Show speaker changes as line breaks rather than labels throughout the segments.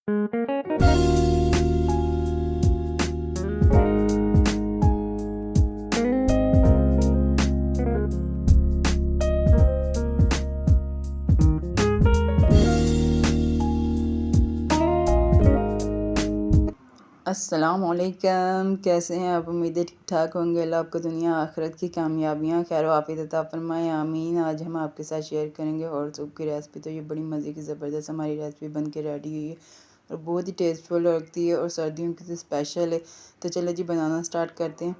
अस्सलामुअलैकुम, कैसे हैं आप? उम्मीदें ठीक ठाक होंगे। अल्लाह आपको दुनिया आखिरत की कामयाबियाँ खैर आफियत अता फरमाए, आमीन। आज हम आपके साथ शेयर करेंगे और सूप की रेसिपी। तो ये बड़ी मज़े की ज़बरदस्त हमारी रेसिपी बन के रेडी हुई है और बहुत ही टेस्टफुल लगती है और सर्दियों की स्पेशल है। तो चलो जी बनाना स्टार्ट करते हैं।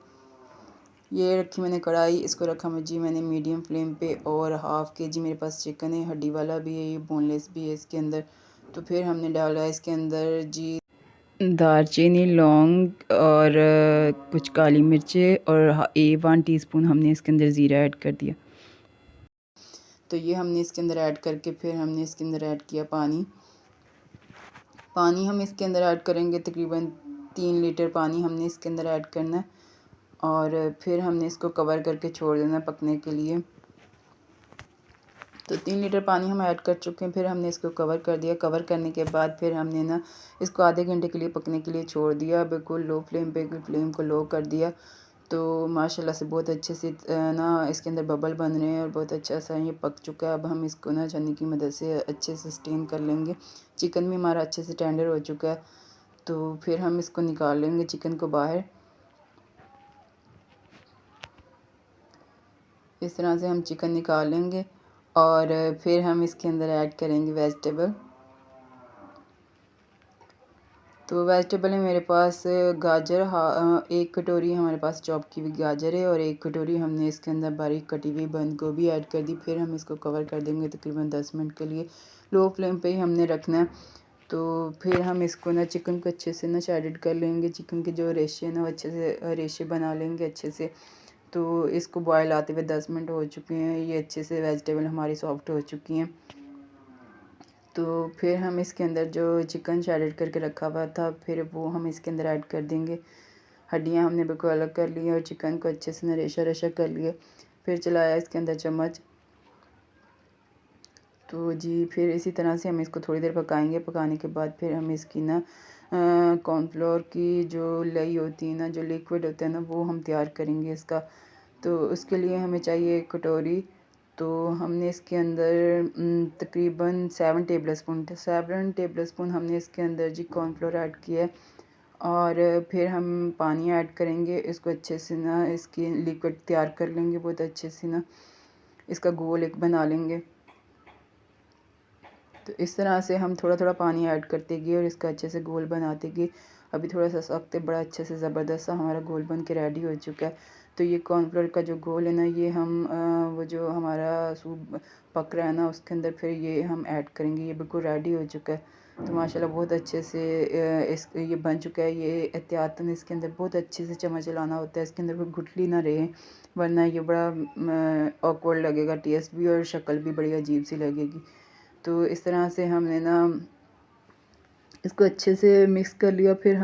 ये रखी मैंने कढ़ाई, इसको रखा मैंने मीडियम फ्लेम पे और हाफ़ केजी मेरे पास चिकन है, हड्डी वाला भी है, ये बोनलेस भी है इसके अंदर। तो फिर हमने डाला है इसके अंदर जी दालचीनी, लौंग और कुछ काली मिर्चें और 1 टीस्पून हमने इसके अंदर ज़ीरा ऐड कर दिया। तो ये हमने इसके अंदर ऐड करके फिर हमने इसके अंदर ऐड किया पानी। हम इसके अंदर ऐड करेंगे तकरीबन 3 लीटर पानी हमने इसके अंदर ऐड करना है और फिर हमने इसको कवर करके छोड़ देना पकने के लिए। तो 3 लीटर पानी हम ऐड कर चुके हैं। फिर हमने इसको कवर कर दिया। कवर करने के बाद फिर हमने ना इसको आधे घंटे के लिए पकने के लिए छोड़ दिया। बिल्कुल लो फ्लेम पे, फ्लेम को लो कर दिया। तो माशाल्लाह से बहुत अच्छे से ना इसके अंदर बबल बन रहे हैं और बहुत अच्छा सा ये पक चुका है। अब हम इसको ना छन्नी की मदद से अच्छे से स्टीम कर लेंगे। चिकन भी हमारा अच्छे से टेंडर हो चुका है। तो फिर हम इसको निकाल लेंगे चिकन को बाहर। इस तरह से हम चिकन निकाल लेंगे और फिर हम इसके अंदर ऐड करेंगे वेजिटेबल। तो वेजिटेबल है मेरे पास गाजर, 1 कटोरी हमारे पास चॉप की हुई गाजर है और 1 कटोरी हमने इसके अंदर बारीक कटी हुई बंद गोभी ऐड कर दी। फिर हम इसको कवर कर देंगे तकरीबन 10 मिनट के लिए। लो फ्लेम पे ही हमने रखना है। तो फिर हम इसको ना चिकन को अच्छे से ना शैडेड कर लेंगे। चिकन के जो रेशे हैं ना वो अच्छे से रेशे बना लेंगे अच्छे से। तो इसको बॉयल आते हुए 10 मिनट हो चुके हैं। ये अच्छे से वेजिटेबल हमारी सॉफ्ट हो चुकी हैं। तो फिर हम इसके अंदर जो चिकन शैडेड करके रखा हुआ था फिर वो हम इसके अंदर ऐड कर देंगे। हड्डियाँ हमने बिल्कुल अलग कर ली और चिकन को अच्छे से रेशा रेशा कर लिया। फिर चलाया इसके अंदर चम्मच। तो जी फिर इसी तरह से हम इसको थोड़ी देर पकाएंगे। पकाने के बाद फिर हम इसकी ना कॉर्नफ्लोर की जो लई होती है ना, जो लिक्विड होता है ना, वो हम तैयार करेंगे इसका। तो उसके लिए हमें चाहिए 1 कटोरी। तो हमने इसके अंदर तकरीबन 7 टेबल स्पून हमने इसके अंदर जी कॉर्नफ्लोर ऐड किया है और फिर हम पानी ऐड करेंगे। इसको अच्छे से ना इसकी लिक्विड तैयार कर लेंगे बहुत अच्छे से ना, इसका घोल एक बना लेंगे। तो इस तरह से हम थोड़ा थोड़ा पानी ऐड करते गए और इसका अच्छे से घोल बनाते गए। अभी थोड़ा सा सख्त है, बड़ा अच्छे से ज़बरदस्त सा हमारा घोल बन के रेडी हो चुका है। तो ये कॉर्नफ्लोर का जो घोल है ना, ये हम वो जो हमारा सूप पक रहा है ना उसके अंदर फिर ये हम ऐड करेंगे। ये बिल्कुल रेडी हो चुका है। तो माशाल्लाह बहुत अच्छे से इस ये बन चुका है। ये एहतियातन इसके अंदर बहुत अच्छे से चम्मच चलाना होता है, इसके अंदर कोई गुठली ना रहे, वरना ये बड़ा ऑकवर्ड लगेगा टेस्ट भी और शक्ल भी बड़ी अजीब सी लगेगी। तो इस तरह से हमने ना इसको अच्छे से मिक्स कर लिया। फिर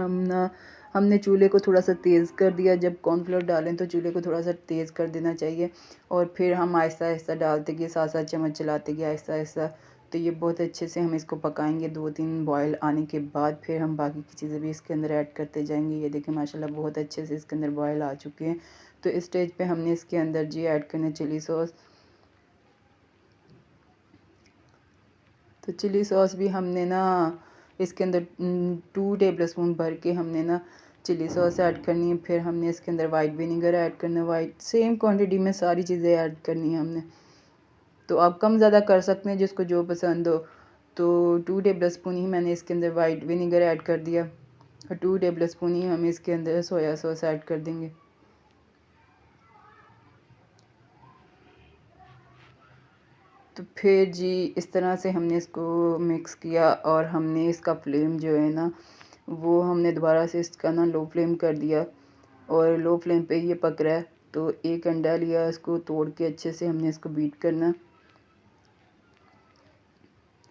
हमने चूल्हे को थोड़ा सा तेज़ कर दिया। जब कॉर्नफ्लोर डालें तो चूल्हे को थोड़ा सा तेज़ कर देना चाहिए और फिर हम आहिस्ता आहिस्ता डालते गए, साथ साथ चम्मच चलाते गए आहिस्ता आहिस्ता। तो ये बहुत अच्छे से हम इसको पकाएंगे। 2-3 बॉयल आने के बाद फिर हम बाकी की चीज़ें भी इसके अंदर ऐड करते जाएंगे। ये देखें माशाल्लाह बहुत अच्छे से इसके अंदर बॉयल आ चुके हैं। तो इस स्टेज पे हमने इसके अंदर जी ऐड करना चिली सॉस। तो चिली सॉस भी हमने ना इसके अंदर 2 टेबल स्पून भर के हमने ना चिली सॉस ऐड करनी है। फिर हमने इसके अंदर वाइट विनेगर ऐड करना है। वाइट सेम क्वांटिटी में सारी चीज़ें ऐड करनी है हमने। तो आप कम ज़्यादा कर सकते हैं जिसको जो पसंद हो। तो 2 टेबल स्पून ही मैंने इसके अंदर वाइट विनेगर ऐड कर दिया और 2 टेबल स्पून ही हम इसके अंदर सोया सॉस ऐड कर देंगे। तो फिर जी इस तरह से हमने इसको मिक्स किया और हमने इसका फ्लेम जो है ना वो हमने दोबारा से इसका ना लो फ्लेम कर दिया और लो फ्लेम पे ये पक रहा है। तो एक अंडा लिया, इसको तोड़ के अच्छे से हमने इसको बीट करना।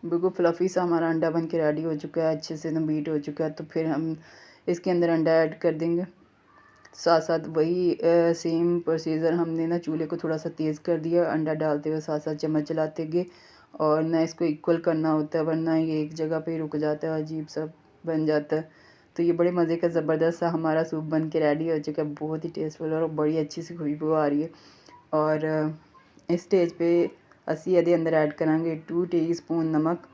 बिल्कुल फ्लफ़ी सा हमारा अंडा बन के रेडी हो चुका है, अच्छे से ना बीट हो चुका है। तो फिर हम इसके अंदर अंडा ऐड कर देंगे। साथ साथ वही सेम प्रोसीजर हमने ना चूल्हे को थोड़ा सा तेज़ कर दिया, अंडा डालते हुए साथ साथ चम्मच चलाते गए और ना इसको इक्वल करना होता है, वरना ये एक जगह पे रुक जाता है अजीब सा। बन जाता है। तो ये बड़े मज़े का ज़बरदस्त सा हमारा सूप बन के रेडी हो चुका है, बहुत ही टेस्टफुल और बड़ी अच्छी सी खुशबू आ रही है। और इस स्टेज पे असी ਇਹਦੇ अंदर ऐड करांगे 2 टीस्पून नमक।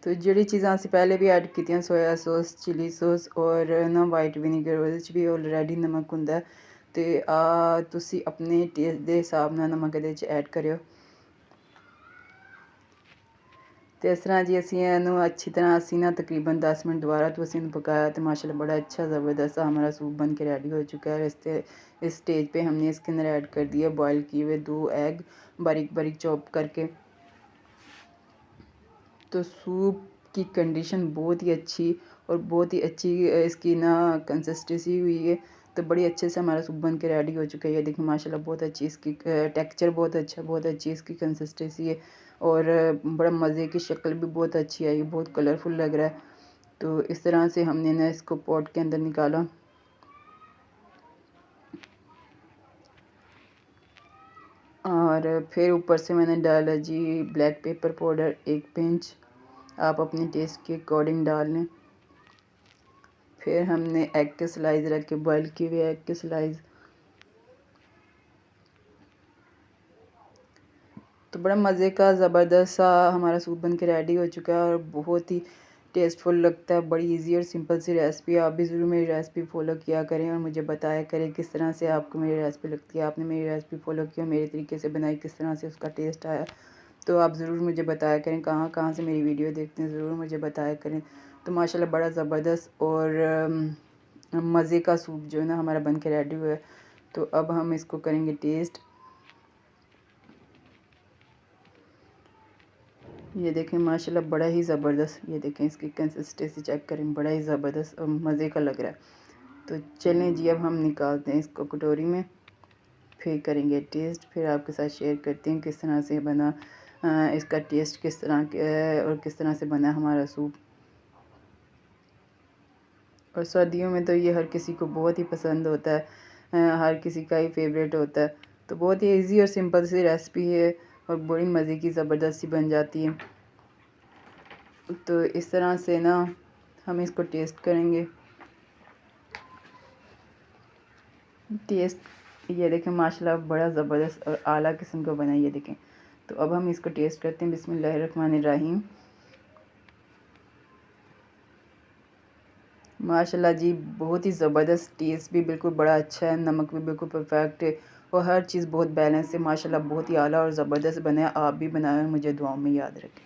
तो जिहड़ी चीज़ां असीं पहले भी ऐड कीतियां, सोया सॉस, चिली सॉस और ना वाइट विनेगर, ਉਹਦੇ 'ਚ भी ऑलरेडी नमक ਹੁੰਦਾ है। तो तुसी अपने टेस्ट के हिसाब नाल नमक ਇਹਦੇ 'ਚ ऐड करियो। तो इस तरह जी असी इनू अच्छी तरह असी ना तकरीबन 10 मिनट दोबारा तो असी पकाया, तो माशाल्लाह बड़ा अच्छा ज़बरदस्त हमारा सूप बन के रेडी हो चुका है। इस स्टेज पे हमने इसके अंदर ऐड कर दिया बॉयल किए हुए 2 एग बारीक बारीक चॉप करके। तो सूप की कंडीशन बहुत ही अच्छी और बहुत ही अच्छी इसकी ना कंसिस्टेंसी हुई है। तो बड़ी अच्छे से हमारा सूप बन के रेडी हो चुका है। ये देखिए माशाल्लाह बहुत अच्छी इसकी टेक्सचर बहुत अच्छा, बहुत अच्छी इसकी कंसिस्टेंसी है और बड़ा मज़े की शक्ल भी बहुत अच्छी आई, बहुत कलरफुल लग रहा है। तो इस तरह से हमने ना इसको पॉट के अंदर निकाला और फिर ऊपर से मैंने डाला जी ब्लैक पेपर पाउडर 1 पिंच, आप अपने टेस्ट के अकॉर्डिंग डाल लें। फिर हमने एग के स्लाइस रख के बॉयल किए हुए एग के स्लाइस। तो बड़ा मज़े का ज़बरदस्त सा हमारा सूप बन के रेडी हो चुका है और बहुत ही टेस्टफुल लगता है। बड़ी इजी और सिंपल सी रेसिपी है। आप भी ज़रूर मेरी रेसिपी फॉलो किया करें और मुझे बताया करें किस तरह से आपको मेरी रेसिपी लगती है। आपने मेरी रेसिपी फॉलो की और मेरे तरीके से बनाई, किस तरह से उसका टेस्ट आया। तो आप ज़रूर मुझे बताया करें कहाँ कहाँ से मेरी वीडियो देखते हैं, ज़रूर मुझे बताया करें। तो माशाल्लाह बड़ा ज़बरदस्त और मज़े का सूप जो है ना हमारा बन के रेडी हुआ है। तो अब हम इसको करेंगे टेस्ट। ये देखें माशाल्लाह बड़ा ही ज़बरदस्त, ये देखें इसकी कंसिस्टेंसी चेक करें, बड़ा ही ज़बरदस्त और मज़े का लग रहा है। तो चलें जी अब हम निकालते हैं इसको कटोरी में, फिर करेंगे टेस्ट, फिर आपके साथ शेयर करते हैं किस तरह से बना इसका टेस्ट किस तरह और किस तरह से बना हमारा सूप। और सर्दियों में तो ये हर किसी को बहुत ही पसंद होता है, हर किसी का ही फेवरेट होता है। तो बहुत ही इजी और सिंपल सी रेसिपी है और बड़ी मज़े की ज़बरदस्त सी बन जाती है। तो इस तरह से ना हम इसको टेस्ट करेंगे। टेस्ट ये देखें माशाल्लाह बड़ा ज़बरदस्त और आला किस्म का बना, ये देखें। तो अब हम इसको टेस्ट करते हैं। बिस्मिल्लाहिर्रहमानिर्रहीम। माशाल्लाह जी बहुत ही ज़बरदस्त, टेस्ट भी बिल्कुल बड़ा अच्छा है, नमक भी बिल्कुल परफेक्ट है और हर चीज़ बहुत बैलेंस है। माशाल्लाह बहुत ही आला और ज़बरदस्त बना है। आप भी बनाएं, मुझे दुआओं में याद रखें।